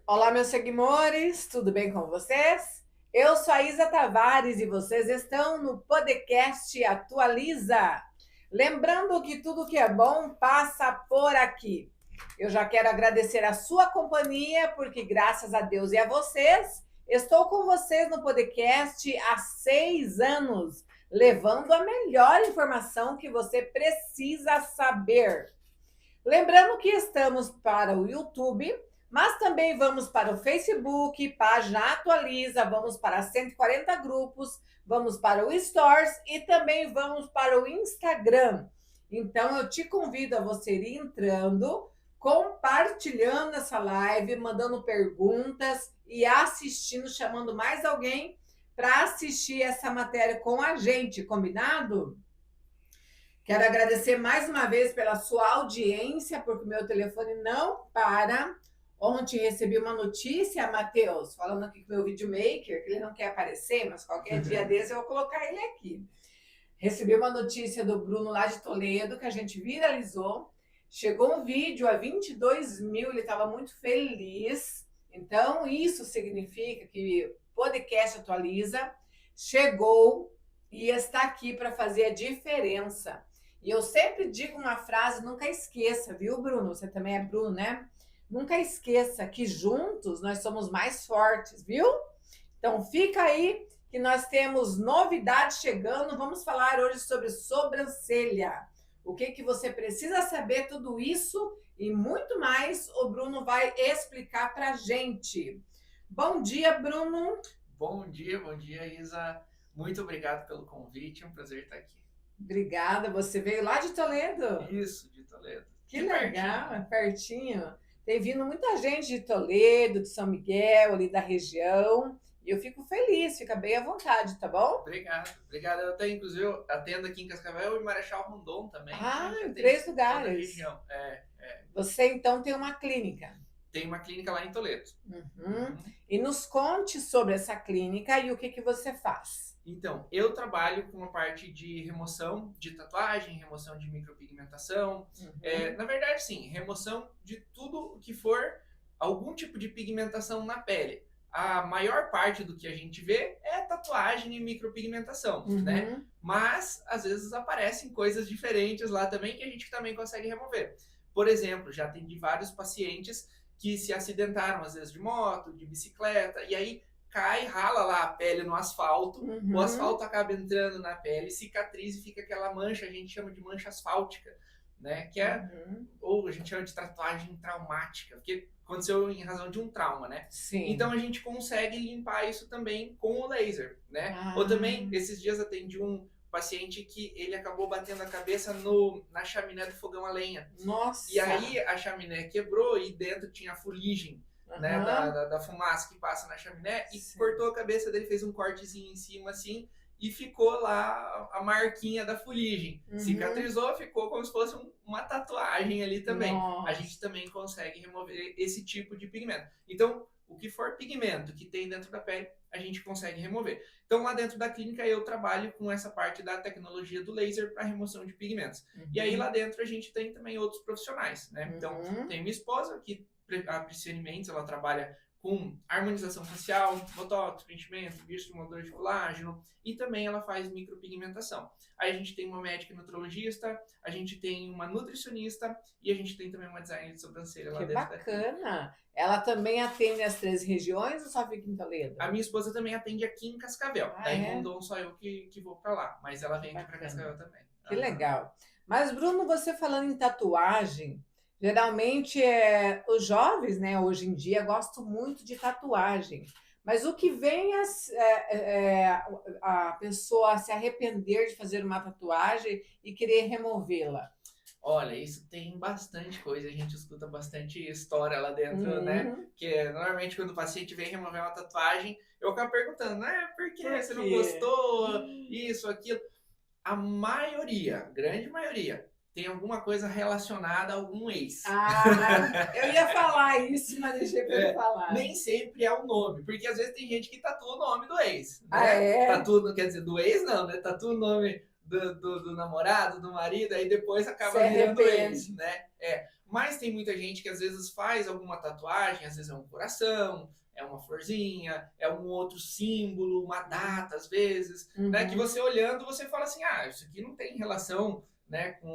Olá, meus seguidores, tudo bem com vocês? Eu sou a Isa Tavares e vocês estão no podcast Atualiza. Lembrando que tudo que é bom passa por aqui. Eu já quero agradecer a sua companhia, porque graças a Deus e a vocês, estou com vocês no podcast há 6 anos, levando a melhor informação que você precisa saber. Lembrando que estamos para o YouTube, mas também vamos para o Facebook, página Atualiza, vamos para 140 grupos, vamos para o Stories e também vamos para o Instagram. Então eu te convido a você ir entrando, compartilhando essa live, mandando perguntas e assistindo, chamando mais alguém para assistir essa matéria com a gente, combinado? Quero agradecer mais uma vez pela sua audiência, porque o meu telefone não para. Ontem recebi uma notícia, Matheus, falando aqui com o meu videomaker, que ele não quer aparecer, mas qualquer dia desse eu vou colocar ele aqui. Recebi uma notícia do Bruno lá de Toledo, que a gente viralizou. Chegou um vídeo a 22 mil, ele estava muito feliz. Então, isso significa que o podcast Atualiza chegou e está aqui para fazer a diferença. E eu sempre digo uma frase, nunca esqueça, viu, Bruno? Você também é Bruno, né? Nunca esqueça que juntos nós somos mais fortes, viu? Então fica aí que nós temos novidades chegando. Vamos falar hoje sobre sobrancelha. O que você precisa saber, tudo isso e muito mais, o Bruno vai explicar pra gente. Bom dia, Bruno. Bom dia, Isa. Muito obrigado pelo convite, é um prazer estar aqui. Obrigada, você veio lá de Toledo? Isso, de Toledo. Que Que legal, pertinho. é pertinho. Tem vindo muita gente de Toledo, de São Miguel, ali da região. E eu fico feliz, fica bem à vontade, tá bom? Obrigado. Eu até, inclusive, eu atendo aqui em Cascavel e Marechal Rondon também, Ah, né? Já em tem 3 lugares. toda a região. Você então tem uma clínica. Tem uma clínica lá em Toledo. Uhum. E nos conte sobre essa clínica e o que você faz. Então, eu trabalho com a parte de remoção de tatuagem, remoção de micropigmentação. Uhum. Na verdade, sim, remoção de tudo que for algum tipo de pigmentação na pele. A maior parte do que a gente vê é tatuagem e micropigmentação, né? Uhum. Mas, às vezes, aparecem coisas diferentes lá também que a gente também consegue remover. Por exemplo, já atendi vários pacientes que se acidentaram, às vezes, de moto, de bicicleta, e aí cai, rala lá a pele no asfalto, o Uhum. asfalto acaba entrando na pele, cicatriza e fica aquela mancha, a gente chama de mancha asfáltica, né? Que é, Uhum. ou a gente chama de tatuagem traumática, porque aconteceu em razão de um trauma, né? Então Sim. a gente consegue limpar isso também com o laser, né? Ou também, Ah, esses dias atendi um paciente que ele acabou batendo a cabeça na chaminé do fogão a lenha. E nossa. aí a chaminé quebrou e dentro tinha a fuligem, né, Aham. da fumaça que passa na chaminé e Sim. cortou a cabeça dele, fez um cortezinho em cima assim e ficou lá a marquinha da fuligem. Uhum. Cicatrizou, ficou como se fosse uma tatuagem ali também. A Nossa. gente também consegue remover esse tipo de pigmento. Então, o que for pigmento que tem dentro da pele, a gente consegue remover. Então, lá dentro da clínica, eu trabalho com essa parte da tecnologia do laser para remoção de pigmentos. E aí, lá Uhum. dentro, a gente tem também outros profissionais, né? Então, Uhum. tem minha esposa, que a Prisciane Mendes, ela trabalha com harmonização facial, botox, preenchimento, bioestimulador de colágeno e também ela faz micropigmentação. Aí a gente tem uma médica nutrologista, a gente tem uma nutricionista e a gente tem também uma designer de sobrancelha lá Que dentro da clínica. bacana. Ela também atende as 3 regiões ou só fica em A Toledo? minha esposa também atende aqui em Cascavel. Ah, Daí em é? Rondon só eu que vou para lá, mas ela Que vem aqui para bacana. Cascavel também. Que Uhum. legal. Mas, Bruno, você falando em tatuagem, geralmente os jovens, né, hoje em dia, gostam muito de tatuagem. Mas o que vem a pessoa se arrepender de fazer uma tatuagem e querer removê-la? Olha, isso tem bastante coisa, a gente escuta bastante história lá dentro, né? Uhum. Que normalmente quando o paciente vem remover uma tatuagem, eu acabo perguntando, por que Por você não quê? gostou? Isso, aquilo. A maioria, grande maioria, tem alguma coisa relacionada a algum ex. Ah, eu ia falar isso, mas deixei para ele falar. Nem sempre é o nome, porque às vezes tem gente que tatua o nome do ex, Ah, né? é? Tatua, quer dizer, do ex não, né? Tatua o nome do namorado, do marido, aí depois Se acaba virando ex, arrepende. né? Mas tem muita gente que às vezes faz alguma tatuagem, às vezes é um coração, é uma florzinha, é um outro símbolo, uma data às vezes, né? Que você olhando, você fala assim, ah, isso aqui não tem relação, né, com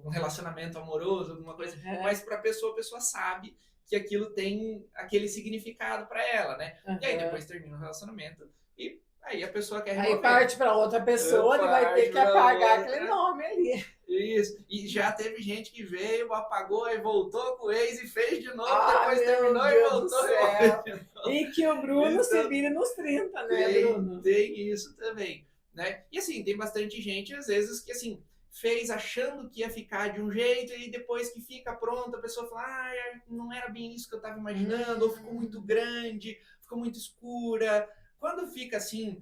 um relacionamento amoroso, alguma coisa. Mas para a pessoa sabe que aquilo tem aquele significado para ela, né? E aí depois termina o relacionamento e aí a pessoa quer remover. Aí parte para outra pessoa, ele vai ter que apagar aquele nome ali. Isso. E já teve gente que veio, apagou, aí voltou com o ex e fez de novo, depois terminou e voltou. E que o Bruno então, se vire nos 30, né, Bruno? Tem isso também, né? E assim, tem bastante gente, às vezes, que assim, fez achando que ia ficar de um jeito e depois que fica pronto, a pessoa fala, ah, não era bem isso que eu estava imaginando, ou ficou muito grande, ficou muito escura. Quando fica assim,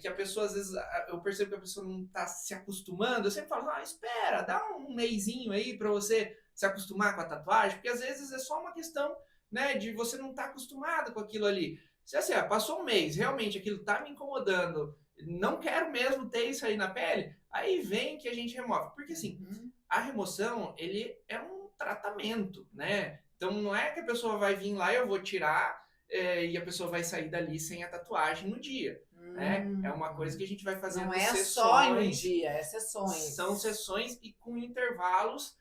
que a pessoa, às vezes, eu percebo que a pessoa não está se acostumando, eu sempre falo, ah, espera, dá um mesinho aí para você se acostumar com a tatuagem, porque às vezes é só uma questão, né, de você não estar acostumado com aquilo ali. Se assim, passou um mês, realmente aquilo está me incomodando, não quero mesmo ter isso aí na pele, aí vem que a gente remove. Porque assim, a remoção, ele é um tratamento, né? Então não é que a pessoa vai vir lá e eu vou tirar e a pessoa vai sair dali sem a tatuagem no dia. Né? É uma coisa que a gente vai fazendo sessões. Não é sessões, só em um dia, é sessões. São sessões e com intervalos.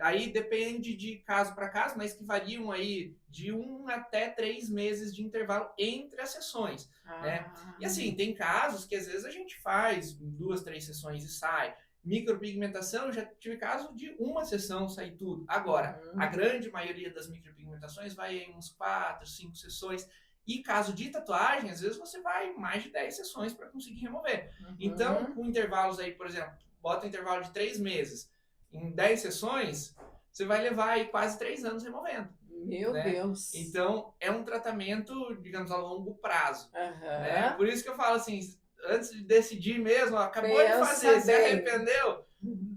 Aí depende de caso para caso, mas que variam aí de 1 até 3 meses de intervalo entre as sessões. Né? E assim, tem casos que às vezes a gente faz 2, 3 sessões e sai. Micropigmentação, já tive caso de uma sessão sair tudo. Agora, a grande maioria das micropigmentações vai em uns 4, 5 sessões. E caso de tatuagem, às vezes você vai mais de 10 sessões para conseguir remover. Então, com intervalos aí, por exemplo, bota um intervalo de 3 meses. Em 10 sessões, você vai levar aí quase 3 anos removendo. Meu Deus! Então, é um tratamento, digamos, a longo prazo. Né? Por isso que eu falo assim, antes de decidir mesmo, acabou de fazer, se arrependeu,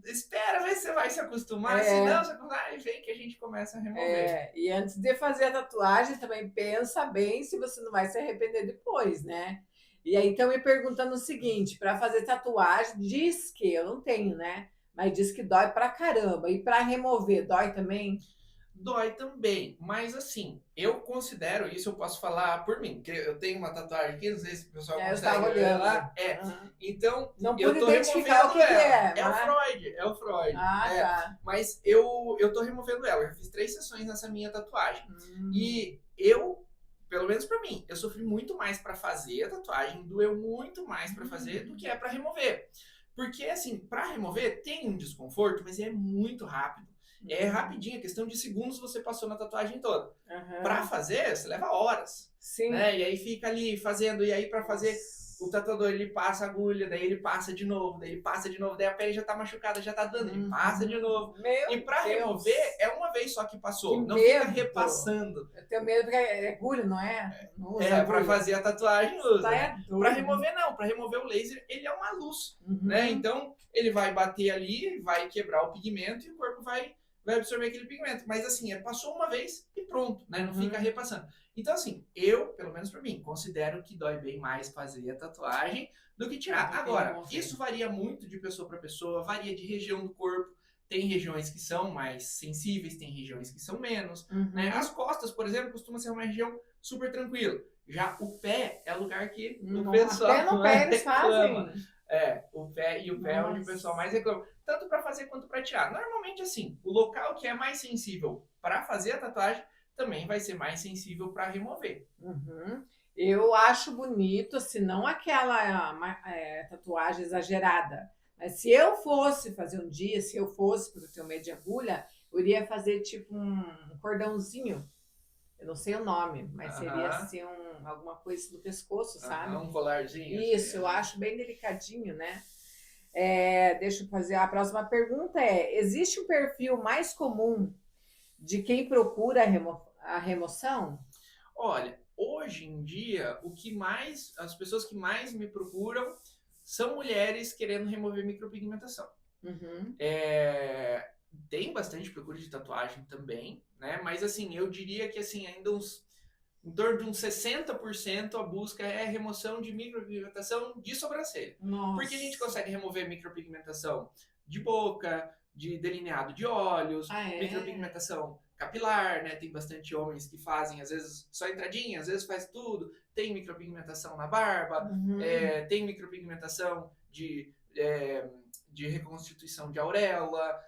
espera ver se você vai se acostumar, senão você vai ver que a gente começa a remover. E antes de fazer a tatuagem, também pensa bem se você não vai se arrepender depois, né? E aí estão me perguntando o seguinte, para fazer tatuagem, diz que, eu não tenho, né? Mas diz que dói pra caramba. E para remover, dói também? Dói também, mas assim, eu considero, isso eu posso falar por mim, que eu tenho uma tatuagem aqui, não sei se o pessoal consegue ver lá. Então, não eu tô identificar removendo ela. É o Freud. Tá. Mas eu tô removendo ela, eu já fiz 3 sessões nessa minha tatuagem. E eu, pelo menos pra mim, eu sofri muito mais pra fazer a tatuagem, doeu muito mais pra fazer do que é pra remover. Porque assim, pra remover tem um desconforto, mas é muito rápido. É rapidinho, questão de segundos você passou na tatuagem toda. Pra fazer, você leva horas. Sim. Né? E aí fica ali fazendo, e aí pra fazer, o tatuador ele passa a agulha, daí ele passa de novo, daí a pele já tá machucada, já tá dando, ele passa de novo. E pra remover, é uma vez só que passou, não fica repassando. Eu tenho medo porque é agulha, não é? Não usa agulha. Pra fazer a tatuagem usa. Pra remover não, pra remover o laser, ele é uma luz. Né? Então, ele vai bater ali, vai quebrar o pigmento e o corpo vai absorver aquele pigmento. Mas assim, passou uma vez e pronto, né? Não fica repassando. Então assim, eu, pelo menos pra mim, considero que dói bem mais fazer a tatuagem do que tirar. Agora, isso varia muito de pessoa para pessoa, varia de região do corpo. Tem regiões que são mais sensíveis, tem regiões que são menos. Né? As costas, por exemplo, costuma ser uma região super tranquila. Já o pé é lugar que o pessoal até no pé eles reclama. O pé é onde o pessoal mais reclama. Tanto para fazer quanto para tirar. Normalmente, assim, o local que é mais sensível para fazer a tatuagem também vai ser mais sensível para remover. Eu acho bonito, se não aquela tatuagem exagerada. Mas se eu fosse fazer um dia, se eu fosse, porque eu tenho medo de agulha, eu iria fazer tipo um cordãozinho. Eu não sei o nome, mas seria assim alguma coisa no pescoço, sabe? Um colarzinho. Isso, assim, eu acho bem delicadinho, né? Deixa eu fazer a próxima pergunta existe um perfil mais comum de quem procura a remoção? Olha, hoje em dia, as pessoas que mais me procuram são mulheres querendo remover micropigmentação. Tem bastante procura de tatuagem também, né? Mas assim, eu diria que assim, ainda em torno de uns 60% a busca é a remoção de micropigmentação de sobrancelha. Nossa. Porque a gente consegue remover micropigmentação de boca, de delineado de olhos, Ah, é? micropigmentação capilar, né? Tem bastante homens que fazem, às vezes, só entradinha, às vezes faz tudo. Tem micropigmentação na barba, tem micropigmentação de reconstituição de auréola,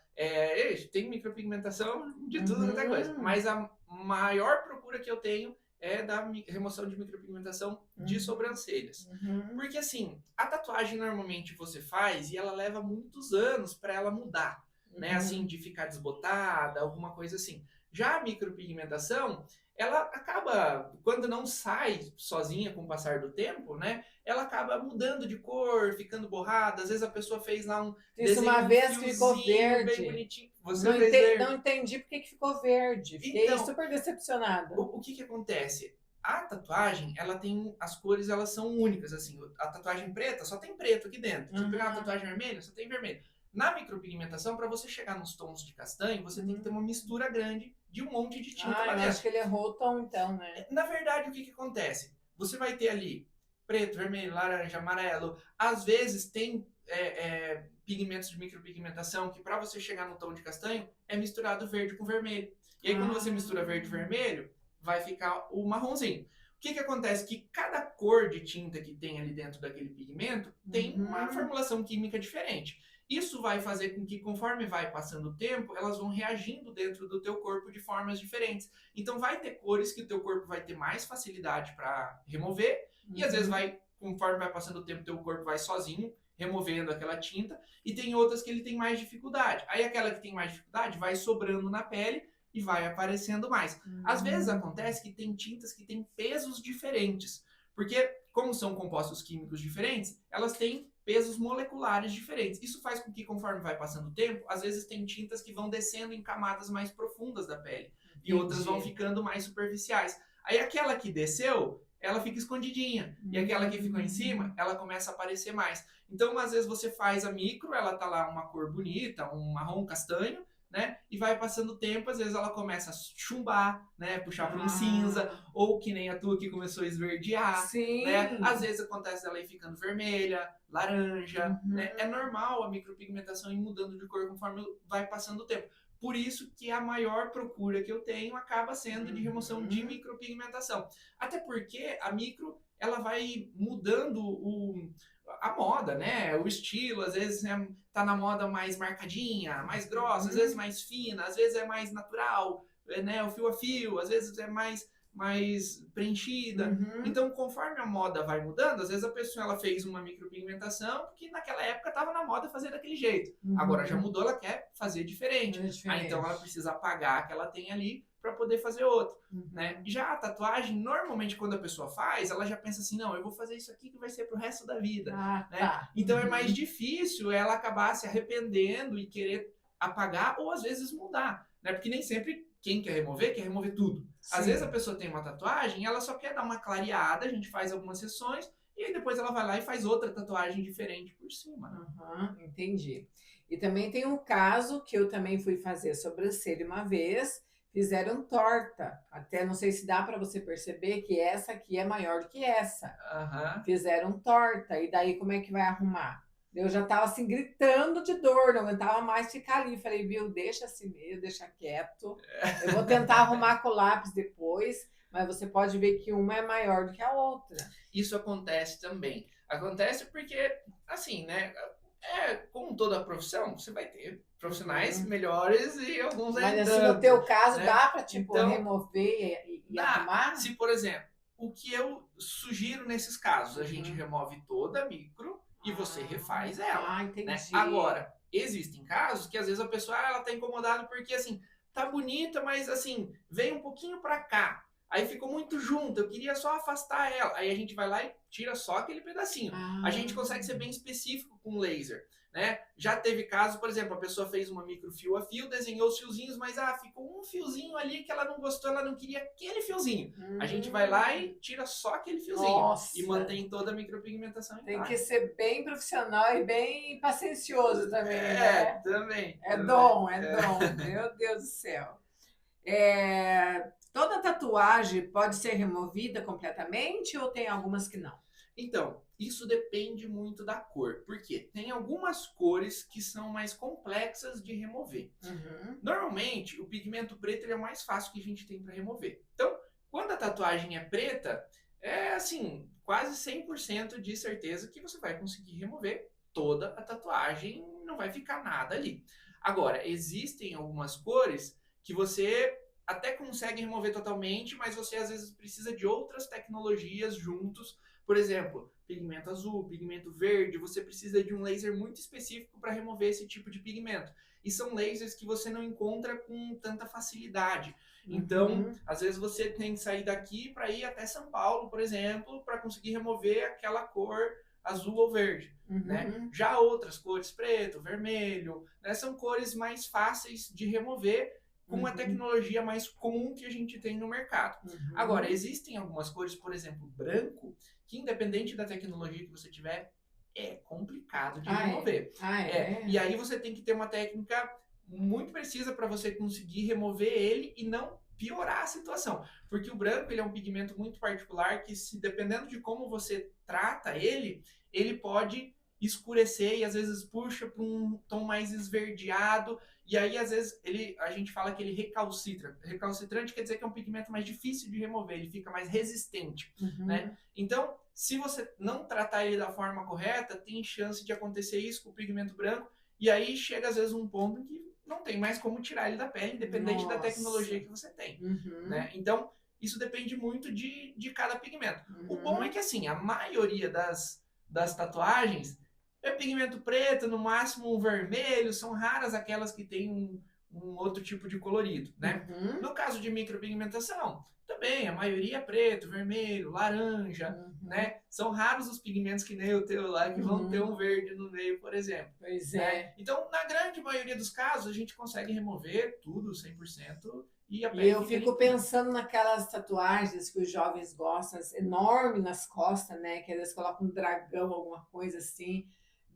tem micropigmentação de tudo quanto é coisa. Mas a maior procura que eu tenho é da remoção de micropigmentação de sobrancelhas. Porque assim, a tatuagem normalmente você faz e ela leva muitos anos para ela mudar, né? Assim, de ficar desbotada, alguma coisa assim. Já a micropigmentação, ela acaba, quando não sai sozinha com o passar do tempo, né? Ela acaba mudando de cor, ficando borrada. Às vezes a pessoa fez lá um Isso desenho, uma vez que ficou fiozinho verde. bem bonitinho. Você fez verde. Não entendi por que ficou verde. Fiquei Então, super decepcionada. O que acontece? A tatuagem, ela tem as cores, elas são únicas, assim. A tatuagem preta só tem preto aqui dentro. Se pegar uma tatuagem vermelha, só tem vermelho. Na micropigmentação, para você chegar nos tons de castanho, você tem que ter uma mistura grande de um monte de tinta lá eu dentro. acho que ele errou o tom, então, né? Na verdade, o que acontece? Você vai ter ali preto, vermelho, laranja, amarelo. Às vezes tem pigmentos de micropigmentação que, para você chegar no tom de castanho, é misturado verde com vermelho. E aí, quando você mistura verde e vermelho, vai ficar o marronzinho. O que acontece? Que cada cor de tinta que tem ali dentro daquele pigmento tem uma formulação química diferente. Isso vai fazer com que, conforme vai passando o tempo, elas vão reagindo dentro do teu corpo de formas diferentes. Então, vai ter cores que o teu corpo vai ter mais facilidade para remover, e às vezes conforme vai passando o tempo, teu corpo vai sozinho removendo aquela tinta, e tem outras que ele tem mais dificuldade. Aí aquela que tem mais dificuldade vai sobrando na pele e vai aparecendo mais. Às vezes acontece que tem tintas que têm pesos diferentes, porque como são compostos químicos diferentes, elas têm pesos moleculares diferentes. Isso faz com que, conforme vai passando o tempo, às vezes tem tintas que vão descendo em camadas mais profundas da pele. E outras vão ficando mais superficiais. Aí aquela que desceu, ela fica escondidinha. E aquela que ficou em cima, ela começa a aparecer mais. Então, às vezes você faz a micro, ela tá lá uma cor bonita, um marrom castanho, né? E vai passando o tempo, às vezes ela começa a chumbar, né? Puxar para um cinza, ou que nem a tua que começou a esverdear. Sim. Né? Às vezes acontece ela ir ficando vermelha, laranja, né? É normal a micropigmentação ir mudando de cor conforme vai passando o tempo. Por isso que a maior procura que eu tenho acaba sendo de remoção de micropigmentação. Até porque a micro, ela vai mudando a moda, né? O estilo, às vezes tá na moda mais marcadinha, mais grossa, às vezes mais fina, às vezes é mais natural, né? O fio a fio, às vezes é mais preenchida. Então, conforme a moda vai mudando, às vezes a pessoa ela fez uma micropigmentação porque naquela época estava na moda fazer daquele jeito. Agora já mudou, ela quer fazer diferente. Aí, então ela precisa apagar a que ela tem ali para poder fazer outra, né? Já a tatuagem, normalmente quando a pessoa faz, ela já pensa assim, não, eu vou fazer isso aqui que vai ser pro resto da vida, né? Tá. Então é mais difícil ela acabar se arrependendo e querer apagar ou às vezes mudar, né? Porque nem sempre quem quer remover tudo. Às vezes a pessoa tem uma tatuagem e ela só quer dar uma clareada, a gente faz algumas sessões e aí depois ela vai lá e faz outra tatuagem diferente por cima, né? Entendi. E também tem um caso que eu também fui fazer sobrancelha uma vez, fizeram torta. Até não sei se dá para você perceber que essa aqui é maior do que essa. Fizeram torta. E daí como é que vai arrumar? Eu já estava assim gritando de dor, não aguentava mais ficar ali. Falei, viu, deixa assim mesmo, deixa quieto. Eu vou tentar arrumar com o lápis depois, mas você pode ver que uma é maior do que a outra. Isso acontece também. Acontece porque, assim, né? Como toda profissão, você vai ter profissionais melhores e alguns ainda. Mas assim, no teu caso, né? dá para tipo, então, remover e arrumar? Se, por exemplo, o que eu sugiro nesses casos, a gente remove toda a micro e você refaz ela. Entendi. Né? Agora, existem casos que às vezes a pessoa ela tá incomodada porque assim, tá bonita, mas assim, veio um pouquinho para cá. Aí ficou muito junto, eu queria só afastar ela. Aí a gente vai lá e tira só aquele pedacinho. A gente consegue ser bem específico com laser, né? Já teve caso, por exemplo, a pessoa fez uma micro fio a fio, desenhou os fiozinhos, mas ficou um fiozinho ali que ela não gostou, ela não queria aquele fiozinho. A gente vai lá e tira só aquele fiozinho. Nossa. E mantém toda a micropigmentação. Tem que ser bem profissional e bem paciencioso também, né? Também. É dom. Meu Deus do céu. Toda tatuagem pode ser removida completamente ou tem algumas que não? Então, isso depende muito da cor. Por quê? Tem algumas cores que são mais complexas de remover. Uhum. Normalmente, o pigmento preto ele é o mais fácil que a gente tem para remover. Então, quando a tatuagem é preta, é assim, quase 100% de certeza que você vai conseguir remover toda a tatuagem, não vai ficar nada ali. Agora, existem algumas cores que você até consegue remover totalmente, mas você às vezes precisa de outras tecnologias juntos. Por exemplo, pigmento azul, pigmento verde, você precisa de um laser muito específico para remover esse tipo de pigmento. E são lasers que você não encontra com tanta facilidade. Então, Uhum. às vezes você tem que sair daqui para ir até São Paulo, por exemplo, para conseguir remover aquela cor azul ou verde. Né? Uhum. Já outras cores, preto, vermelho, né, são cores mais fáceis de remover com a Uhum. tecnologia mais comum que a gente tem no mercado. Agora, Uhum. existem algumas cores, por exemplo, branco, que independente da tecnologia que você tiver, é complicado de Ah, é? remover. Ah, E é? aí você tem que ter uma técnica muito precisa para você conseguir remover ele e não piorar a situação. Porque o branco ele é um pigmento muito particular que, se dependendo de como você trata ele, ele pode escurecer e às vezes puxa para um tom mais esverdeado e aí às vezes a gente fala que ele recalcitra. Recalcitrante quer dizer que é um pigmento mais difícil de remover, ele fica mais resistente, né? Uhum. Então, se você não tratar ele da forma correta, tem chance de acontecer isso com o pigmento branco e aí chega às vezes um ponto em que não tem mais como tirar ele da pele, independente da tecnologia Nossa. que você tem, Uhum. né? Então, isso depende muito de cada pigmento. O bom é Uhum. que assim, a maioria das tatuagens é pigmento preto, no máximo um vermelho, são raras aquelas que têm um outro tipo de colorido, né? Uhum. No caso de micropigmentação, também a maioria é preto, vermelho, laranja, Uhum. né? São raros os pigmentos que nem o teu lá que vão ter Uhum. um verde no meio, por exemplo, Pois né? é. Então, na grande maioria dos casos, a gente consegue remover tudo 100% e a E pele eu fica fico limpinha. pensando naquelas tatuagens que os jovens gostam, enorme nas costas, né? Que eles colocam um dragão, alguma coisa assim.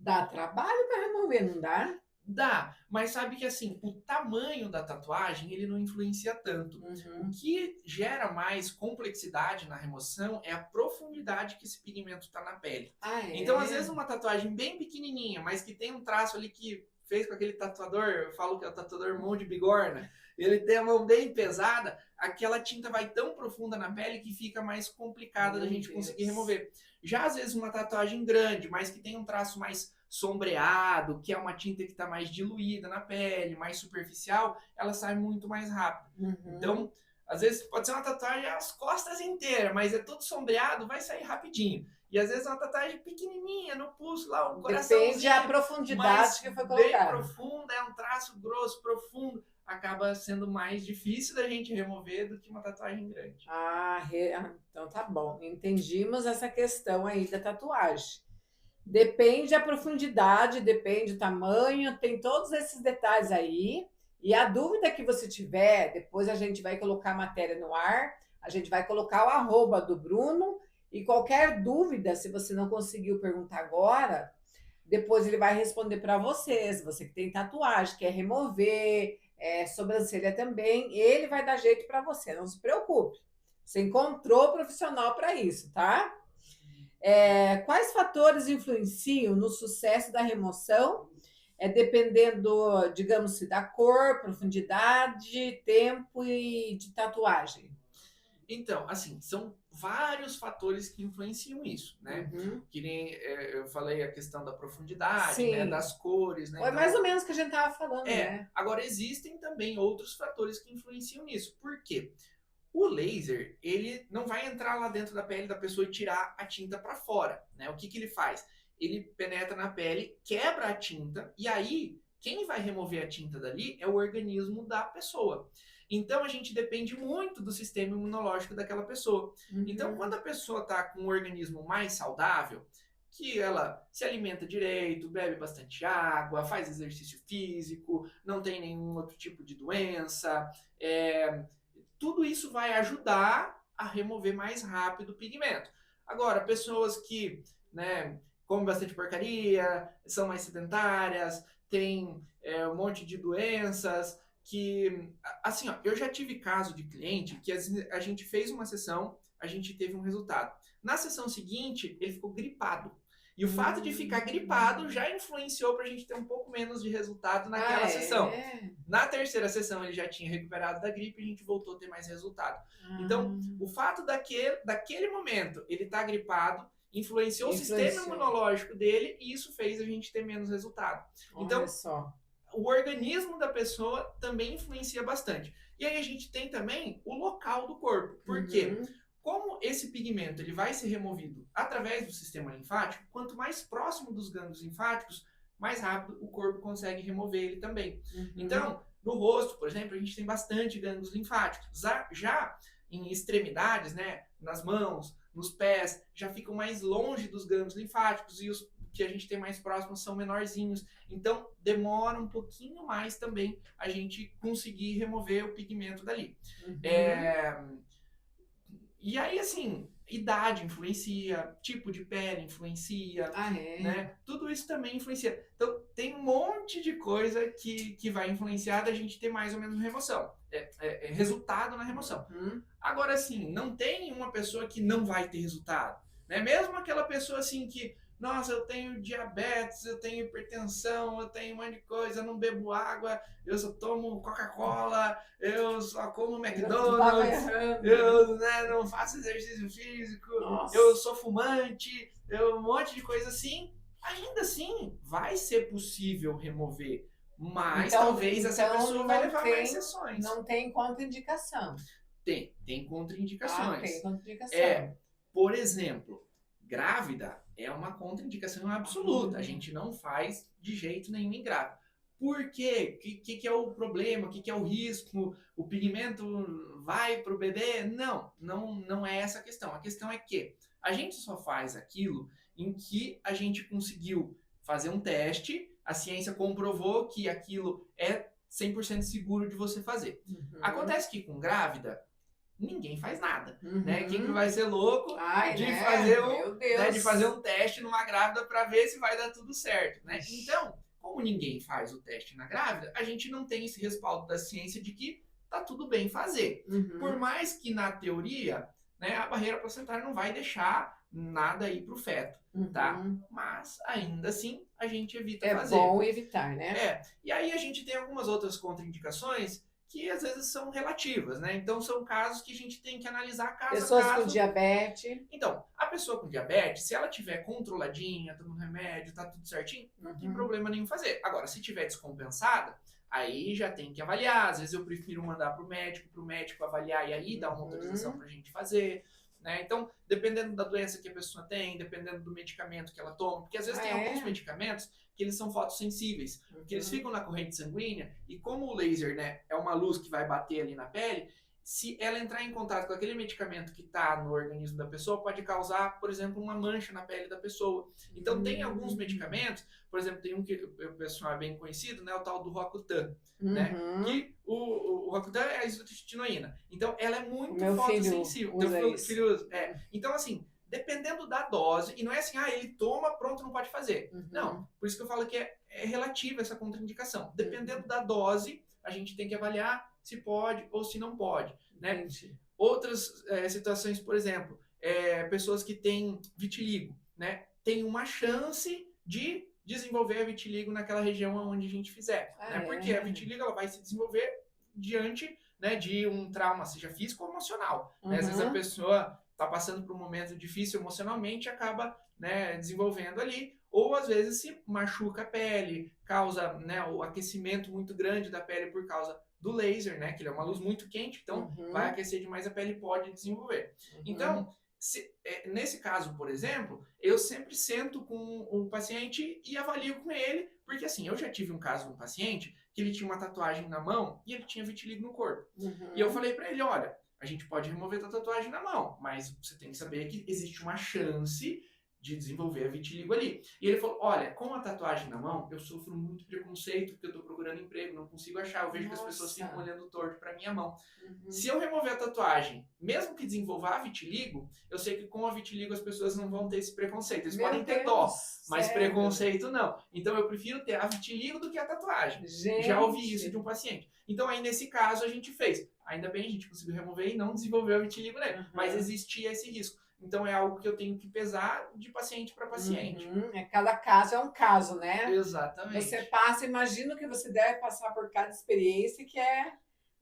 Dá trabalho para remover, não dá? Dá, mas sabe que assim, o tamanho da tatuagem ele não influencia tanto. O Uhum. que gera mais complexidade na remoção é a profundidade que esse pigmento está na pele. Ah, Então, às é? vezes, uma tatuagem bem pequenininha, mas que tem um traço ali que fez com aquele tatuador, eu falo que é o tatuador mão de bigorna, ele tem a mão bem pesada, aquela tinta vai tão profunda na pele que fica mais complicada da Meu gente conseguir Deus. remover. Já às vezes uma tatuagem grande, mas que tem um traço mais sombreado, que é uma tinta que está mais diluída na pele, mais superficial, ela sai muito mais rápido. Uhum. Então, às vezes pode ser uma tatuagem as costas inteiras, mas é todo sombreado, vai sair rapidinho. E às vezes é uma tatuagem pequenininha no pulso, lá um Depende da coraçãozinho, profundidade mas que foi bem colocado. profunda, é um traço grosso, profundo, acaba sendo mais difícil da gente remover do que uma tatuagem grande. Então tá bom. Entendimos essa questão aí da tatuagem. Depende da profundidade, depende do tamanho, tem todos esses detalhes aí. E a dúvida que você tiver, depois a gente vai colocar a matéria no ar, a gente vai colocar o arroba do Bruno. E qualquer dúvida, se você não conseguiu perguntar agora, depois ele vai responder para vocês. Você que tem tatuagem, quer remover, sobrancelha também, ele vai dar jeito para você, não se preocupe. Você encontrou profissional para isso, tá? Quais fatores influenciam no sucesso da remoção? Dependendo, digamos, da cor, profundidade, tempo e de tatuagem. Então, assim, são vários fatores que influenciam isso, né? Uhum. Que nem eu falei a questão da profundidade, né? Sim, Das cores, né? foi mais Então, ou menos o que a gente estava falando, né? agora existem também outros fatores que influenciam nisso. Por quê? O laser, ele não vai entrar lá dentro da pele da pessoa e tirar a tinta para fora, né? O que que ele faz? Ele penetra na pele, quebra a tinta e aí quem vai remover a tinta dali é o organismo da pessoa. Então a gente depende muito do sistema imunológico daquela pessoa. Então Uhum. quando a pessoa está com um organismo mais saudável, que ela se alimenta direito, bebe bastante água, faz exercício físico, não tem nenhum outro tipo de doença, tudo isso vai ajudar a remover mais rápido o pigmento. Agora, pessoas que, né, comem bastante porcaria, são mais sedentárias, têm um monte de doenças, assim, ó, eu já tive caso de cliente que a gente fez uma sessão, a gente teve um resultado. Na sessão seguinte, ele ficou gripado. E o fato de ficar gripado já influenciou para a gente ter um pouco menos de resultado naquela sessão. Na terceira sessão, ele já tinha recuperado da gripe e a gente voltou a ter mais resultado. Então, o fato daquele momento ele estar gripado influenciou o sistema imunológico dele e isso fez a gente ter menos resultado. Então, o organismo da pessoa também influencia bastante. E aí a gente tem também o local do corpo. Por quê? Como esse pigmento ele vai ser removido através do sistema linfático, quanto mais próximo dos gânglios linfáticos, mais rápido o corpo consegue remover ele também. Então, no rosto, por exemplo, a gente tem bastante gânglios linfáticos. Já em extremidades, né, nas mãos, nos pés, já ficam mais longe dos gânglios linfáticos e os que a gente tem mais próximos são menorzinhos. Então, demora um pouquinho mais também a gente conseguir remover o pigmento dali. E aí, assim, idade influencia, tipo de pele influencia, né? Tudo isso também influencia. Então, tem um monte de coisa que vai influenciar da gente ter mais ou menos remoção. Resultado na remoção. Agora, assim, não tem uma pessoa que não vai ter resultado, né? Mesmo aquela pessoa, assim, que nossa, eu tenho diabetes, eu tenho hipertensão, eu tenho um monte de coisa, eu não bebo água, eu só tomo Coca-Cola, eu só como McDonald's, eu não faço exercício físico, eu sou fumante, um monte de coisa assim. Ainda assim, vai ser possível remover, mas talvez essa pessoa vai levar mais sessões. Não tem contraindicação. Tem contraindicações. Tem contraindicação. Por exemplo, grávida é uma contraindicação absoluta. A gente não faz de jeito nenhum em grávida. Por quê? O que é o problema? O que é o risco? O pigmento vai para o bebê? Não é essa a questão. A questão é que a gente só faz aquilo em que a gente conseguiu fazer um teste, a ciência comprovou que aquilo é 100% seguro de você fazer. Acontece que com grávida, ninguém faz nada, né? Quem que vai ser louco de fazer um teste numa grávida para ver se vai dar tudo certo, né? Então, como ninguém faz o teste na grávida, a gente não tem esse respaldo da ciência de que tá tudo bem fazer. Por mais que na teoria, né, a barreira placentária não vai deixar nada ir pro feto, tá? Mas ainda assim a gente evita fazer. É bom evitar, né? E aí a gente tem algumas outras contraindicações que às vezes são relativas, né? Então são casos que a gente tem que analisar caso a caso. Pessoas com diabetes. Então, a pessoa com diabetes, se ela tiver controladinha, tomando remédio, tá tudo certinho, não tem problema nenhum fazer. Agora, se tiver descompensada, aí já tem que avaliar. Às vezes eu prefiro mandar pro médico avaliar e aí dar uma autorização pra gente fazer, né? Então, dependendo da doença que a pessoa tem, dependendo do medicamento que ela toma, porque às vezes tem alguns medicamentos que eles são fotossensíveis, que eles ficam na corrente sanguínea e como o laser, né, é uma luz que vai bater ali na pele, se ela entrar em contato com aquele medicamento que está no organismo da pessoa, pode causar, por exemplo, uma mancha na pele da pessoa. Então, tem alguns medicamentos, por exemplo, tem um que o pessoal é bem conhecido, né, o tal do Roacutan, né, que o Roacutan é a isotretinoína. Então, ela é muito fotossensível. Meu filho usa. Então, assim, dependendo da dose, e não é assim, ele toma, pronto, não pode fazer. Não, por isso que eu falo que é relativa essa contraindicação. Dependendo da dose, a gente tem que avaliar se pode ou se não pode, né? Outras situações, por exemplo, pessoas que têm vitiligo, né? Tem uma chance de desenvolver a vitiligo naquela região onde a gente fizer, né? Porque a vitiligo ela vai se desenvolver diante, né, de um trauma, seja físico ou emocional. Né? Às vezes a pessoa está passando por um momento difícil emocionalmente e acaba, né, desenvolvendo ali, ou às vezes se machuca a pele, causa, né, o aquecimento muito grande da pele por causa do laser, né, que ele é uma luz muito quente, então vai aquecer demais a pele e pode desenvolver. Então, nesse caso, por exemplo, eu sempre sento com o paciente e avalio com ele, porque assim, eu já tive um caso de um paciente que ele tinha uma tatuagem na mão e ele tinha vitiligo no corpo. E eu falei para ele, olha, a gente pode remover a tatuagem na mão, mas você tem que saber que existe uma chance de desenvolver a vitiligo ali. E ele falou, olha, com a tatuagem na mão, eu sofro muito preconceito, porque eu tô procurando emprego, não consigo achar, eu vejo que as pessoas ficam olhando torto pra minha mão. Se eu remover a tatuagem, mesmo que desenvolva a vitiligo, eu sei que com a vitiligo as pessoas não vão ter esse preconceito. Eles podem ter dó, mas preconceito não. Então eu prefiro ter a vitiligo do que a tatuagem. Já ouvi isso de um paciente. Então aí nesse caso a gente fez. Ainda bem, a gente conseguiu remover e não desenvolveu a vitiligo nele, mas existia esse risco. Então é algo que eu tenho que pesar de paciente para paciente. Cada caso é um caso, né? Exatamente. Você passa, imagino que você deve passar por cada experiência que é,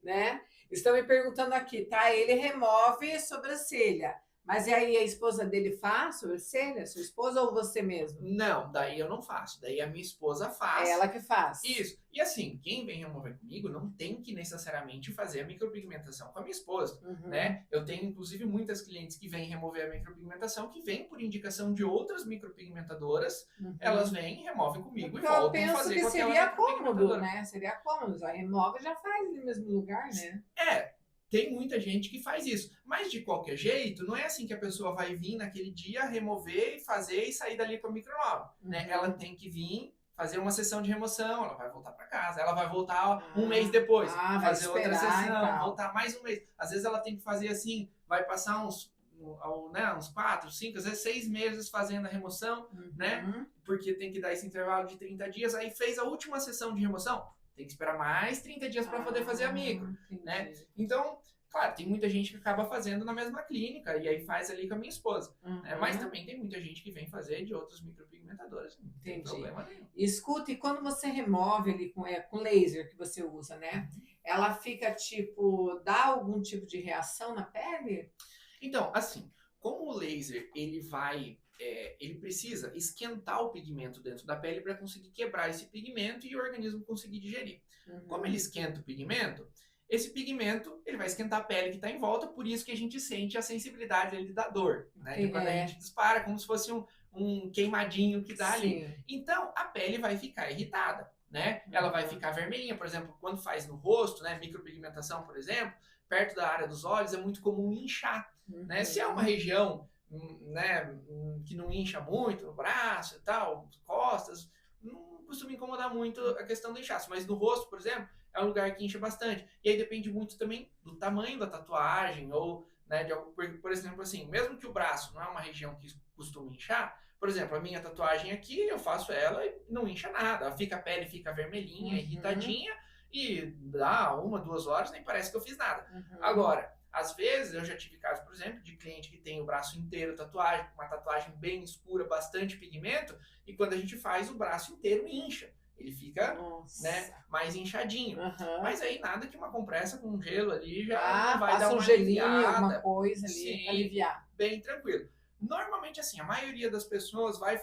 né? Estão me perguntando aqui, tá? Ele remove sobrancelha. Mas e aí a esposa dele faz sobrancelha? Sua esposa ou você mesmo? Não, daí eu não faço. Daí a minha esposa faz. É ela que faz. Isso. E assim, quem vem remover comigo não tem que necessariamente fazer a micropigmentação com a minha esposa, né? Eu tenho, inclusive, muitas clientes que vêm remover a micropigmentação, que vêm por indicação de outras micropigmentadoras, elas vêm, removem comigo e voltam a fazer com aquela seria cômodo, né? Seria cômodo. Já remove e já faz no mesmo lugar, né? Tem muita gente que faz isso. Mas de qualquer jeito, não é assim que a pessoa vai vir naquele dia, remover e fazer e sair dali com a micronova, né? Ela tem que vir, fazer uma sessão de remoção, ela vai voltar para casa, ela vai voltar um mês depois, fazer outra sessão, voltar mais um mês. Às vezes ela tem que fazer assim, vai passar uns 4, 5, às vezes 6 meses fazendo a remoção, né? Porque tem que dar esse intervalo de 30 dias, aí fez a última sessão de remoção, tem que esperar mais 30 dias para poder fazer a micro, né? Então, claro, tem muita gente que acaba fazendo na mesma clínica e aí faz ali com a minha esposa. Né? Mas também tem muita gente que vem fazer de outras micropigmentadoras. Não tem problema nenhum. Escuta, e quando você remove ali com laser que você usa, né? Ela fica dá algum tipo de reação na pele? Então, assim, como o laser ele precisa esquentar o pigmento dentro da pele para conseguir quebrar esse pigmento e o organismo conseguir digerir. Como ele esquenta o pigmento, esse pigmento ele vai esquentar a pele que está em volta, por isso que a gente sente a sensibilidade dele da dor. Né? De quando a gente dispara, como se fosse um queimadinho que dá ali. Então, a pele vai ficar irritada. Né? Ela vai ficar vermelhinha, por exemplo, quando faz no rosto, né? Micropigmentação, por exemplo, perto da área dos olhos, é muito comum inchar. Né? Se é uma região né, que não incha muito no braço e tal, costas, não costuma incomodar muito a questão do inchaço, mas no rosto, por exemplo, é um lugar que incha bastante. E aí depende muito também do tamanho da tatuagem, ou, né, por exemplo, assim, mesmo que o braço não é uma região que costuma inchar, por exemplo, a minha tatuagem aqui, eu faço ela e não incha nada, a pele fica vermelhinha, irritadinha, e dá 1, 2 horas, nem parece que eu fiz nada. Agora, às vezes, eu já tive casos, por exemplo, de cliente que tem o braço inteiro tatuagem, uma tatuagem bem escura, bastante pigmento, e quando a gente faz, o braço inteiro incha. Ele fica né, mais inchadinho. Mas aí nada que uma compressa com gelo ali já vai dar uma gelinho, alguma coisa ali para aliviar. Bem tranquilo. Normalmente, assim, a maioria das pessoas vai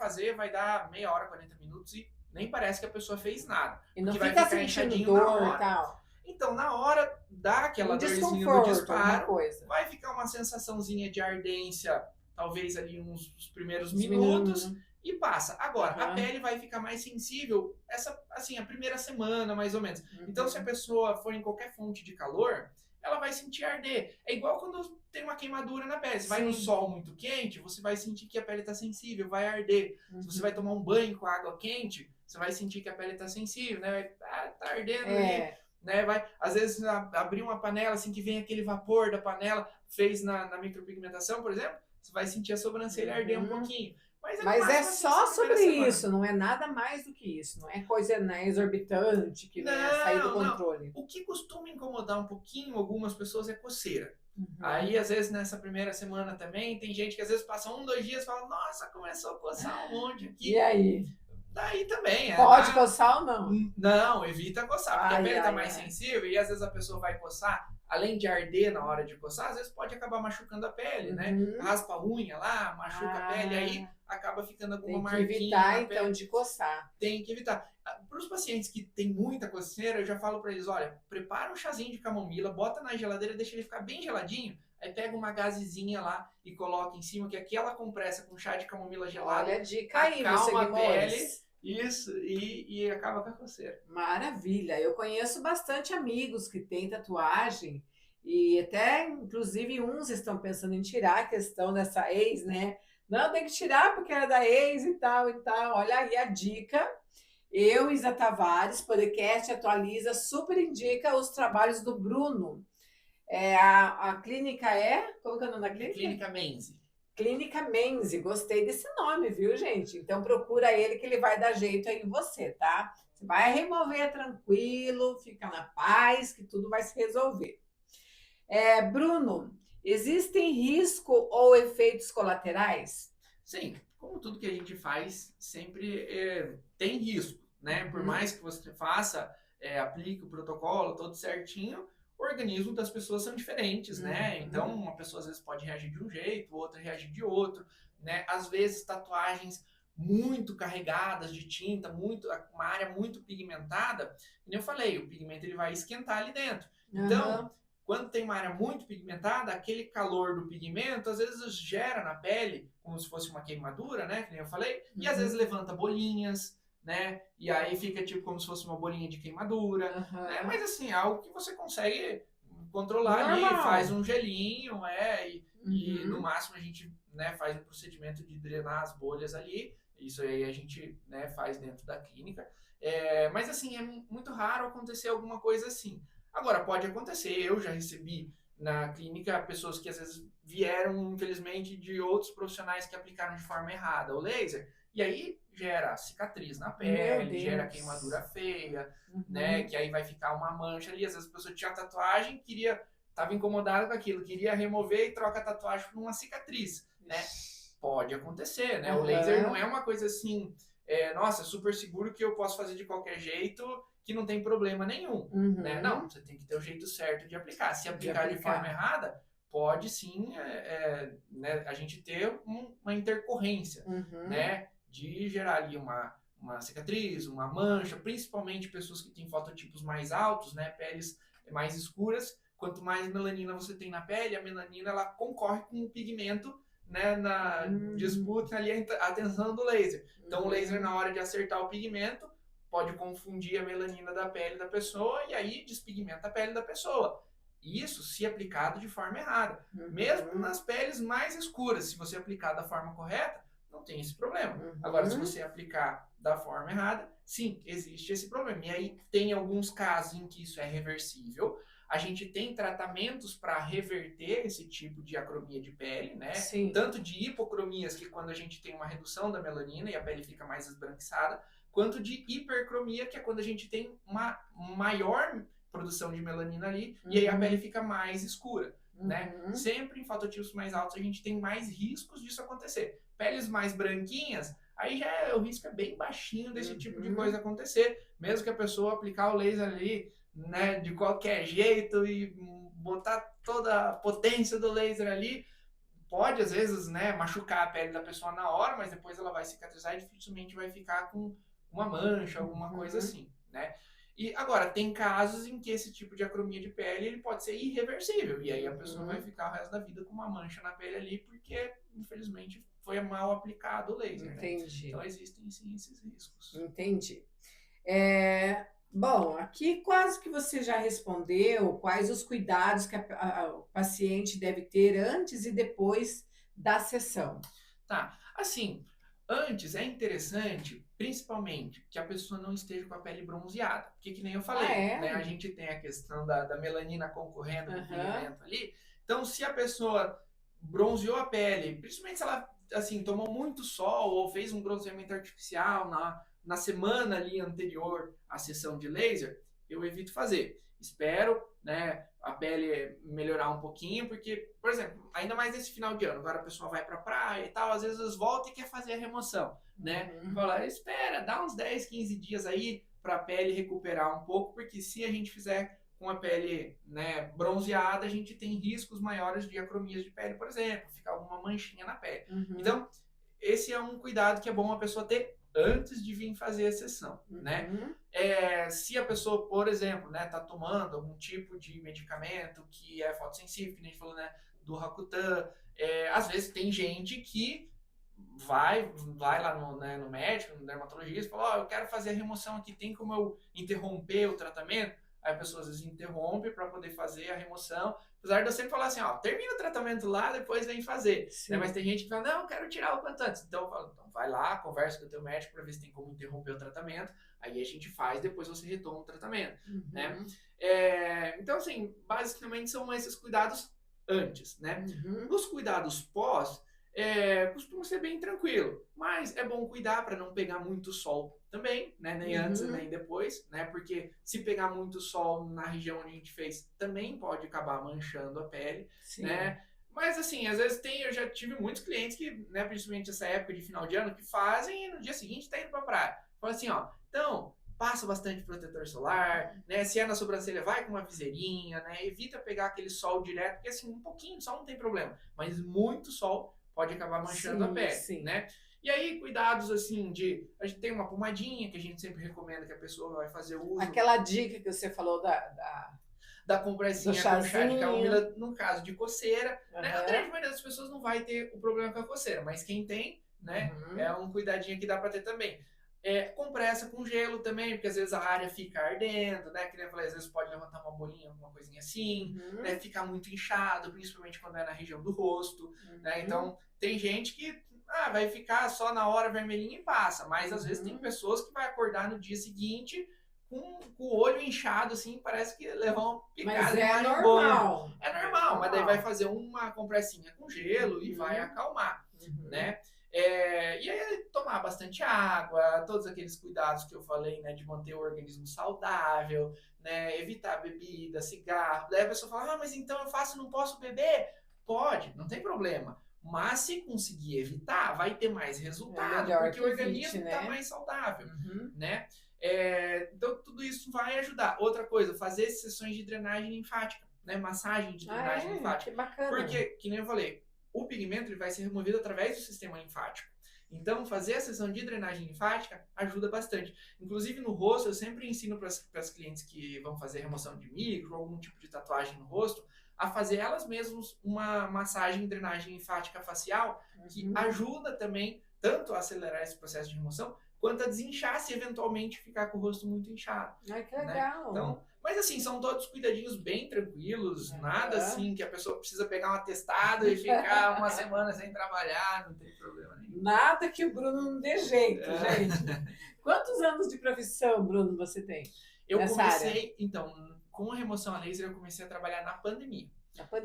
dar meia hora, 40 minutos e nem parece que a pessoa fez nada. E não fica sentindo dor e tal. Então, na hora dá aquela dorzinha no disparo, vai ficar uma sensaçãozinha de ardência, talvez ali uns primeiros minutos, e passa. Agora, a pele vai ficar mais sensível, a primeira semana, mais ou menos. Então, se a pessoa for em qualquer fonte de calor, ela vai sentir arder. É igual quando tem uma queimadura na pele. Se vai no sol muito quente, você vai sentir que a pele está sensível, vai arder. Se você vai tomar um banho com água quente, você vai sentir que a pele está sensível, né? Tá ardendo ali. Né, às vezes abrir uma panela assim que vem aquele vapor da panela, fez na micropigmentação, por exemplo, você vai sentir a sobrancelha arder um pouquinho. Mas é só sobre isso, não é nada mais do que isso, não é coisa exorbitante que venha sair do controle. O que costuma incomodar um pouquinho algumas pessoas é coceira. Aí, às vezes, nessa primeira semana também, tem gente que às vezes passa 1, 2 dias e fala, nossa, começou a coçar um monte aqui. E aí? Daí também pode coçar ou não? Não, evita coçar, porque a pele está mais sensível e às vezes a pessoa vai coçar, além de arder na hora de coçar, às vezes pode acabar machucando a pele, né? Raspa a unha lá, machuca a pele, aí acaba ficando alguma marquinha. Tem que evitar, então, de coçar. Tem que evitar. Para os pacientes que têm muita coceira, eu já falo para eles, olha, prepara um chazinho de camomila, bota na geladeira, deixa ele ficar bem geladinho, aí pega uma gazezinha lá e coloca em cima, que aquela compressa com chá de camomila gelado, olha a dica aí, acalma a pele. Isso, e acaba com a coceira. Maravilha! Eu conheço bastante amigos que têm tatuagem e até, inclusive, uns estão pensando em tirar a questão dessa ex, né? Não, tem que tirar porque era da ex e tal e tal. Olha aí a dica. Eu, Isa Tavares, podcast Atualiza, super indica os trabalhos do Bruno. A clínica como que é o nome da clínica? Clínica Menzi. Clínica Menzi, gostei desse nome, viu, gente? Então procura ele que ele vai dar jeito aí em você, tá? Você vai remover tranquilo, fica na paz, que tudo vai se resolver. Bruno, existem risco ou efeitos colaterais? Sim, como tudo que a gente faz, sempre tem risco, né? Por mais que você faça, aplique o protocolo todo certinho, o organismo das pessoas são diferentes, né? Então, uma pessoa às vezes pode reagir de um jeito, outra reagir de outro, né? Às vezes, tatuagens muito carregadas de tinta, uma área muito pigmentada, como eu falei, o pigmento ele vai esquentar ali dentro. Então, quando tem uma área muito pigmentada, aquele calor do pigmento às vezes gera na pele como se fosse uma queimadura, né? Que nem eu falei, e às vezes levanta bolinhas, né? E aí fica tipo como se fosse uma bolinha de queimadura, né? Mas assim, é algo que você consegue controlar ali, faz um gelinho, e no máximo a gente, né, faz um procedimento de drenar as bolhas ali. Isso aí a gente, né, faz dentro da clínica. Mas assim, é muito raro acontecer alguma coisa assim. Agora, pode acontecer, eu já recebi na clínica pessoas que às vezes vieram, infelizmente, de outros profissionais que aplicaram de forma errada o laser, e aí gera cicatriz na pele, gera queimadura feia, né, que aí vai ficar uma mancha ali, às vezes a pessoa tinha tatuagem, estava incomodada com aquilo, queria remover e troca a tatuagem por uma cicatriz, né? Pode acontecer, né? O laser não é uma coisa assim, nossa, super seguro que eu posso fazer de qualquer jeito, que não tem problema nenhum, né? Não, você tem que ter o jeito certo de aplicar. Se aplicar de forma errada, pode sim, né, a gente ter uma intercorrência, né? De gerar ali uma cicatriz, uma mancha, principalmente pessoas que têm fototipos mais altos, né? Peles mais escuras. Quanto mais melanina você tem na pele, a melanina ela concorre com o pigmento, né, na disputa ali a atenção do laser. Então o laser, na hora de acertar o pigmento, pode confundir a melanina da pele da pessoa e aí despigmenta a pele da pessoa. Isso se aplicado de forma errada. Mesmo nas peles mais escuras, se você aplicar da forma correta, não tem esse problema. Agora, se você aplicar da forma errada, sim, existe esse problema. E aí tem alguns casos em que isso é reversível. A gente tem tratamentos para reverter esse tipo de acromia de pele, né? Sim. Tanto de hipocromias, que quando a gente tem uma redução da melanina e a pele fica mais esbranquiçada, quanto de hipercromia, que é quando a gente tem uma maior produção de melanina ali, e aí a pele fica mais escura, né? Sempre em fototipos mais altos a gente tem mais riscos disso acontecer. Peles mais branquinhas, aí já o risco é bem baixinho desse tipo de coisa acontecer, mesmo que a pessoa aplicar o laser ali, né, de qualquer jeito e botar toda a potência do laser ali, pode às vezes, né, machucar a pele da pessoa na hora, mas depois ela vai cicatrizar e dificilmente vai ficar com uma mancha, alguma coisa assim, né? E agora, tem casos em que esse tipo de acromia de pele ele pode ser irreversível, e aí a pessoa vai ficar o resto da vida com uma mancha na pele ali, porque, infelizmente, foi mal aplicado o laser, Entendi. Né? Então, existem sim esses riscos. Entendi. Bom, aqui quase que você já respondeu quais os cuidados que o paciente deve ter antes e depois da sessão. Tá, assim, antes é interessante, principalmente, que a pessoa não esteja com a pele bronzeada. Porque, que nem eu falei, né, a gente tem a questão da melanina concorrendo com o pigmento ali. Então, se a pessoa bronzeou a pele, principalmente se ela, assim, tomou muito sol ou fez um bronzeamento artificial na semana ali anterior à sessão de laser, eu evito fazer. Espero, né, a pele melhorar um pouquinho, porque, por exemplo, ainda mais nesse final de ano, agora a pessoa vai pra praia e tal, às vezes volta e quer fazer a remoção, né? Fala, espera, dá uns 10, 15 dias aí pra pele recuperar um pouco, porque se a gente fizer com a pele, né, bronzeada, a gente tem riscos maiores de acromias de pele, por exemplo, ficar alguma manchinha na pele. Então, esse é um cuidado que é bom a pessoa ter antes de vir fazer a sessão, né? Se a pessoa, por exemplo, né, tá tomando algum tipo de medicamento que é fotossensível, que a gente falou, né, do Rakutan, às vezes tem gente que vai lá no médico, no dermatologista, e fala, eu quero fazer a remoção aqui, tem como eu interromper o tratamento? Aí a pessoa às vezes interrompe para poder fazer a remoção. Apesar de eu sempre falar assim, termina o tratamento lá, depois vem fazer. Né? Mas tem gente que fala, não, eu quero tirar o quanto antes. Então eu falo, então vai lá, conversa com o teu médico para ver se tem como interromper o tratamento. Aí a gente faz, depois você retoma o tratamento. Né? Então, assim, basicamente são esses cuidados antes. Né? Nos cuidados pós, costuma ser bem tranquilo. Mas é bom cuidar para não pegar muito sol também, né? Nem antes nem depois, né? Porque se pegar muito sol na região onde a gente fez, também pode acabar manchando a pele, né? Mas assim, às vezes eu já tive muitos clientes que, né, principalmente nessa época de final de ano, que fazem e no dia seguinte tá indo pra praia. Fala assim, ó, então, passa bastante protetor solar, né? Se é na sobrancelha, vai com uma viseirinha, né? Evita pegar aquele sol direto, porque assim, um pouquinho de sol não tem problema, mas muito sol pode acabar manchando a pele, né? E aí, cuidados assim a gente tem uma pomadinha que a gente sempre recomenda que a pessoa vai fazer uso. Aquela dica que você falou da compressinha com chá de camomila, no caso de coceira, né? A grande maioria das pessoas não vai ter o problema com a coceira, mas quem tem, né, é um cuidadinho que dá pra ter também. Compressa com gelo também, porque às vezes a área fica ardendo, né? Que nem eu falei, às vezes pode levantar uma bolinha, alguma coisinha assim, né? Fica muito inchado, principalmente quando é na região do rosto, né? Então, tem gente que vai ficar só na hora vermelhinha e passa, mas às vezes tem pessoas que vai acordar no dia seguinte com o olho inchado, assim, parece que levou uma picada. Mas é normal. É normal, mas daí vai fazer uma compressinha com gelo e vai acalmar, né? E aí tomar bastante água, todos aqueles cuidados que eu falei, né, de manter o organismo saudável, né, evitar bebida, cigarro. Daí a pessoa fala, mas então eu faço, não posso beber? Pode, não tem problema. Mas se conseguir evitar, vai ter mais resultado, porque o organismo está mais saudável, né? Então tudo isso vai ajudar. Outra coisa, fazer sessões de drenagem linfática, né? Massagem de drenagem linfática. Que bacana. Porque, que nem eu falei, o pigmento ele vai ser removido através do sistema linfático. Então, fazer a sessão de drenagem linfática ajuda bastante. Inclusive, no rosto, eu sempre ensino para as clientes que vão fazer remoção de micro, algum tipo de tatuagem no rosto, a fazer elas mesmas uma massagem de drenagem linfática facial, que ajuda também tanto a acelerar esse processo de remoção, quanto a desinchar se eventualmente ficar com o rosto muito inchado. Ai, que legal. Né? Então, mas assim, são todos cuidadinhos bem tranquilos, nada assim que a pessoa precisa pegar um atestado e ficar uma semana sem trabalhar, não tem problema nenhum. Nada que o Bruno não dê jeito, gente. Quantos anos de profissão, Bruno, você tem? Eu comecei, então, com a remoção a laser, eu comecei a trabalhar na pandemia.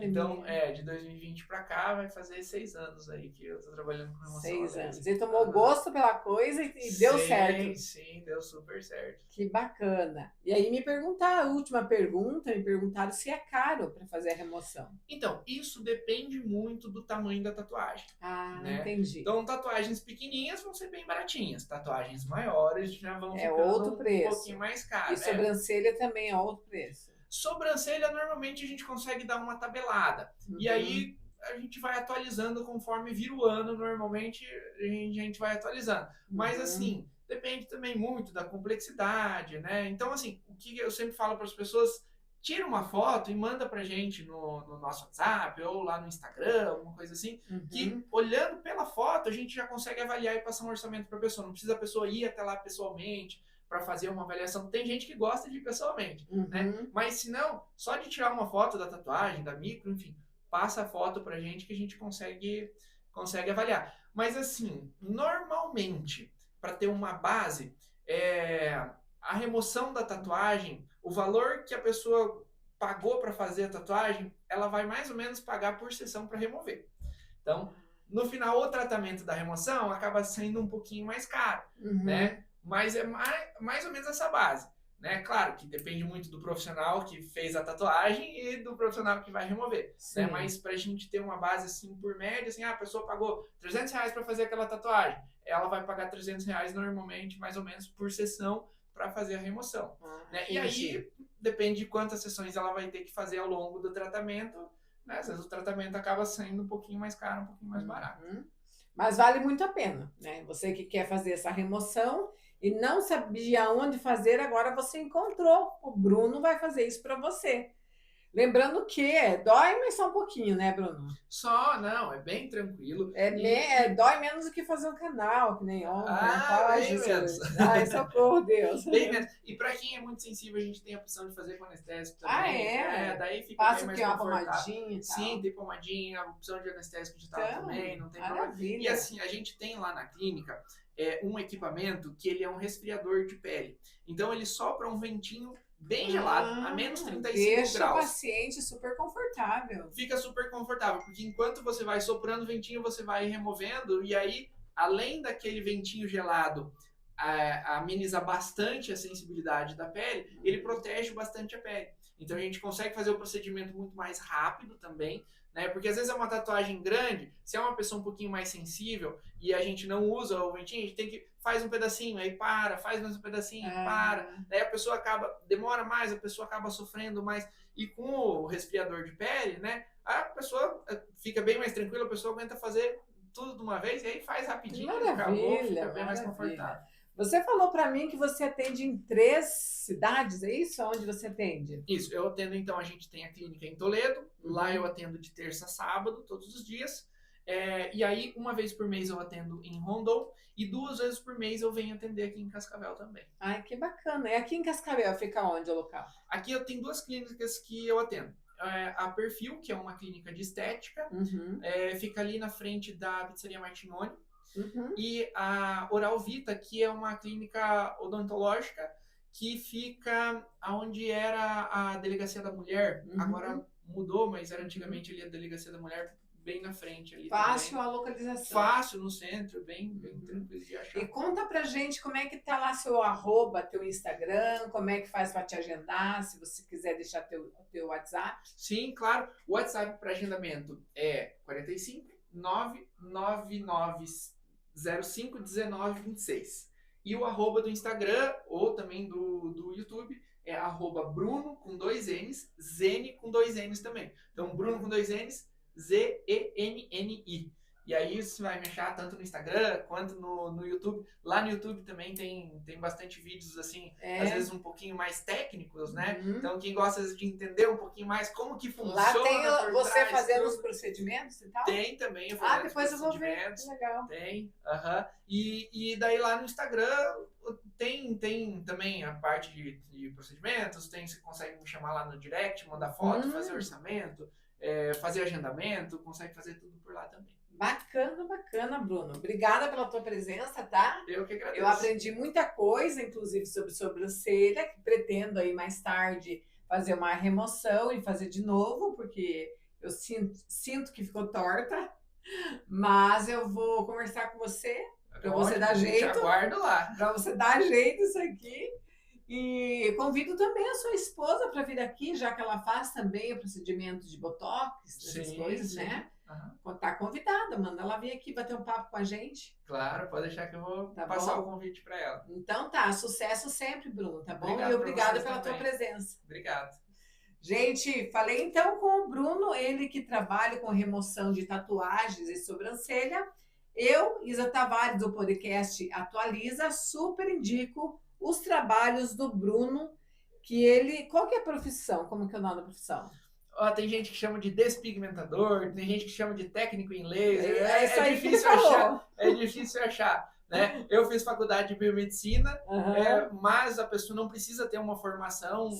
Então, de 2020 pra cá, vai fazer 6 anos aí que eu tô trabalhando com remoção a laser. 6 anos. E tomou gosto pela coisa e deu certo. Sim, deu super certo. Que bacana. E aí a última pergunta, me perguntaram se é caro para fazer a remoção. Então, isso depende muito do tamanho da tatuagem. Né? Entendi. Então, tatuagens pequenininhas vão ser bem baratinhas. Tatuagens maiores já vão ficando outro preço. Um pouquinho mais caro. E sobrancelha também é outro preço. Sobrancelha, normalmente a gente consegue dar uma tabelada. E aí a gente vai atualizando conforme vira o ano. Normalmente a gente vai atualizando. Mas assim, depende também muito da complexidade, né? Então assim, o que eu sempre falo para as pessoas, tira uma foto e manda pra gente no nosso WhatsApp ou lá no Instagram, alguma coisa assim, que olhando pela foto a gente já consegue avaliar e passar um orçamento para a pessoa. Não precisa a pessoa ir até lá pessoalmente para fazer uma avaliação. Tem gente que gosta de ir pessoalmente, né? Mas se não, só de tirar uma foto da tatuagem, da micro, enfim, passa a foto pra gente que a gente consegue avaliar. Mas assim, normalmente, para ter uma base, a remoção da tatuagem, o valor que a pessoa pagou para fazer a tatuagem, ela vai mais ou menos pagar por sessão para remover. Então, no final, o tratamento da remoção acaba sendo um pouquinho mais caro, né? Mas é mais ou menos essa base, né? Claro que depende muito do profissional que fez a tatuagem e do profissional que vai remover, né? Mas pra gente ter uma base assim, por média, assim, a pessoa pagou R$300 para fazer aquela tatuagem, ela vai pagar R$300 normalmente, mais ou menos, por sessão para fazer a remoção, né? E aí, depende de quantas sessões ela vai ter que fazer ao longo do tratamento, né? Às vezes o tratamento acaba saindo um pouquinho mais caro, um pouquinho mais barato. Mas vale muito a pena, né? Você que quer fazer essa remoção e não sabia onde fazer, agora você encontrou. O Bruno vai fazer isso para você. Lembrando que dói, mas só um pouquinho, né, Bruno? Só, não, é bem tranquilo. Dói menos do que fazer um canal, que nem ontem. Bem menos. Ai, socorro, Deus. Bem menos. E para quem é muito sensível, a gente tem a opção de fazer com anestésico também. Daí fica passa bem mais uma pomadinha e tal. Sim, tem pomadinha, a opção de anestésico digital também, não tem problema. Maravilha. E assim, a gente tem lá na clínica um equipamento que ele é um resfriador de pele. Então ele sopra um ventinho bem gelado, a menos 35 deixa graus. o paciente super confortável. Fica super confortável, porque enquanto você vai soprando o ventinho, você vai removendo, e aí, além daquele ventinho gelado amenizar bastante a sensibilidade da pele, ele protege bastante a pele. Então a gente consegue fazer o procedimento muito mais rápido também, né? Porque às vezes é uma tatuagem grande, se é uma pessoa um pouquinho mais sensível e a gente não usa o ventinho, a gente tem que faz um pedacinho, aí para, faz mais um pedacinho, para. Daí a pessoa demora mais, a pessoa acaba sofrendo mais. E com o resfriador de pele, né? A pessoa fica bem mais tranquila, a pessoa aguenta fazer tudo de uma vez e aí faz rapidinho, acabou, fica bem mais confortável. Você falou para mim que você atende em 3 cidades, é isso? Onde você atende? Isso, eu atendo então, a gente tem a clínica em Toledo, lá eu atendo de terça a sábado, todos os dias, e aí uma vez por mês eu atendo em Rondon e 2 vezes por mês eu venho atender aqui em Cascavel também. Ai, que bacana. E aqui em Cascavel fica onde o local? Aqui eu tenho 2 clínicas que eu atendo. A Perfil, que é uma clínica de estética, fica ali na frente da Pizzaria Martinoni. E a Oral Vita, que é uma clínica odontológica que fica onde era a Delegacia da Mulher. Agora mudou, mas era antigamente ali a Delegacia da Mulher, bem na frente ali. Fácil também. A localização. Fácil, no centro, bem tranquilo de achar. E conta pra gente como é que tá lá seu @ teu Instagram, como é que faz para te agendar, se você quiser deixar teu WhatsApp. Sim, claro. O WhatsApp para agendamento é 45 999 05 19 26. E o @ do Instagram ou também do YouTube é @Bruno com 2 N's, Zeni com 2 N's também. Então, Bruno com 2 N's, ZENNI. E aí você vai me achar tanto no Instagram quanto no YouTube. Lá no YouTube também tem bastante vídeos, assim, às vezes um pouquinho mais técnicos, né? Então, quem gosta às vezes, de entender um pouquinho mais como que funciona. Lá tem você trás, fazendo os procedimentos e tal? Tem também, eu fazendo depois eu vou ver. Legal. Tem, E daí lá no Instagram tem também a parte de procedimentos, você consegue me chamar lá no direct, mandar foto, fazer orçamento, fazer agendamento, consegue fazer tudo por lá também. Bacana, Bruno. Obrigada pela tua presença, tá? Eu que agradeço. Eu aprendi muita coisa, inclusive sobre sobrancelha, que pretendo aí mais tarde fazer uma remoção e fazer de novo, porque eu sinto que ficou torta, mas eu vou conversar com você, para você dar jeito. Te aguardo lá. Para você dar jeito isso aqui. E convido também a sua esposa para vir aqui, já que ela faz também o procedimento de botox, essas coisas, né? Tá convidada, manda ela vir aqui bater um papo com a gente. Claro, pode deixar que eu vou passar o convite para ela. Então tá, sucesso sempre, Bruno, tá bom? E obrigada pela tua presença. Obrigado. Gente, falei então com o Bruno, ele que trabalha com remoção de tatuagens e sobrancelha. Eu, Isa Tavares, do podcast Atualiza, super indico os trabalhos do Bruno, que ele... Qual que é a profissão? Como que é o nome da profissão? Tem gente que chama de despigmentador, tem gente que chama de técnico em laser. É difícil achar. Né? Eu fiz faculdade de biomedicina, mas a pessoa não precisa ter uma formação,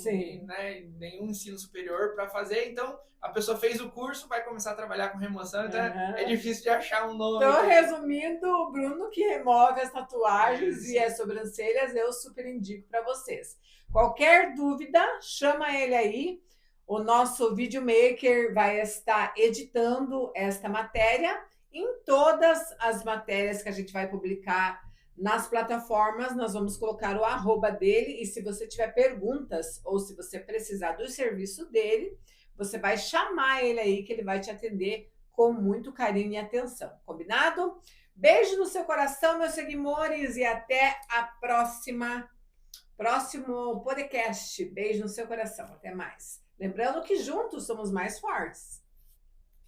né, nenhum ensino superior para fazer, então a pessoa fez o curso, vai começar a trabalhar com remoção, então é difícil de achar um nome. Então, resumindo, o Bruno que remove as tatuagens e as sobrancelhas, eu super indico para vocês. Qualquer dúvida, chama ele aí. O nosso videomaker vai estar editando esta matéria. Em todas as matérias que a gente vai publicar nas plataformas, nós vamos colocar o @ dele. E se você tiver perguntas ou se você precisar do serviço dele, você vai chamar ele aí que ele vai te atender com muito carinho e atenção. Combinado? Beijo no seu coração, meus seguidores, e até a próximo podcast. Beijo no seu coração. Até mais. Lembrando que juntos somos mais fortes.